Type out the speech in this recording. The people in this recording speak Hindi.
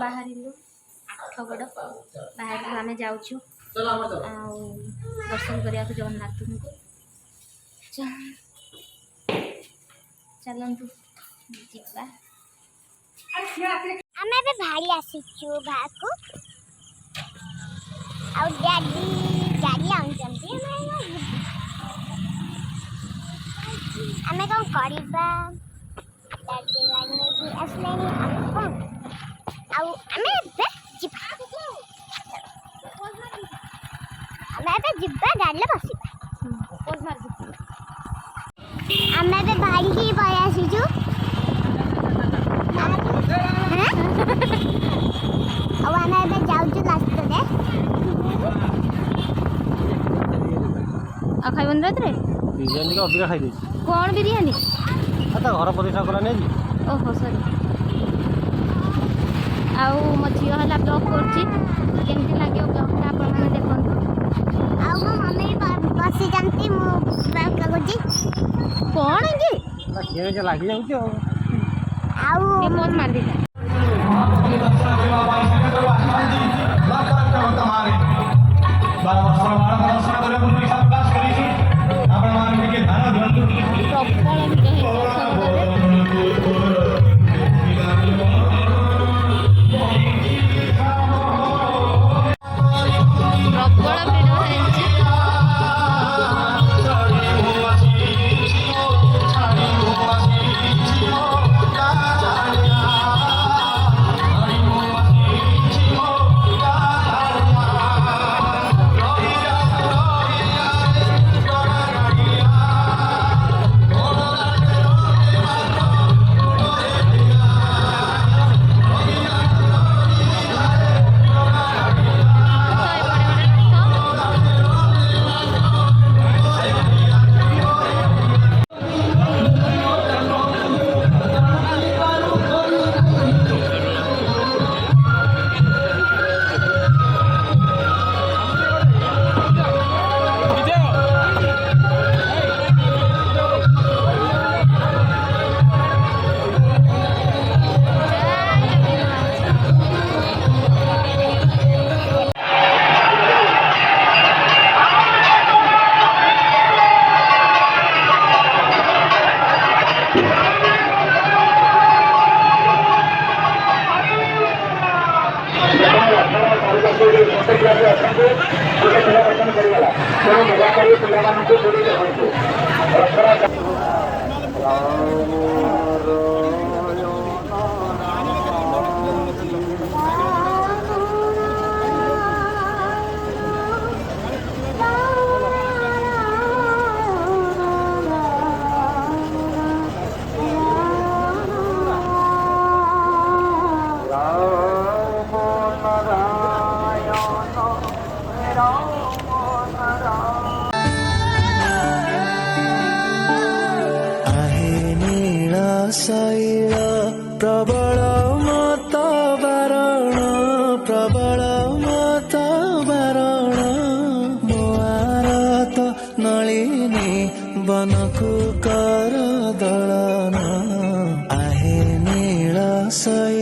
बाहर आठगड़ बाहर आम जाऊँ दर्शन करने जगन्नाथ को चलतु जीवा आमे बे भाई आसीचु भाको आ डैडी गाड़ी आउचंती आमे कौन करबा डैडी गाड़ी में असलेनी हम आउ आमे बे जिबा आमे बे जिबा गाड़ी ले बसिबा कोन मार आमे बे भाई ही भाई आसीचु अब आमे बे जाउचु लास्ट रे आ खाइबन रात रे बिरयानी का अधिका खाई देछि कौन बिरयानी आता घर प्रतिष्ठा करा नै ओहो सॉरी आउ मो झियो हला ब्लॉग करछि केमति लागे ब्लॉग ता आपण माने देखंतु आउ मो मम्मी बसी जानती मो ब्लॉग करछि कौन जी ना केने जे लागि जाउछि आउ ये मौत मार देता शैल प्रबल मत बारण मोआरत नलिनी बनकु कर दलन आहे नील शैल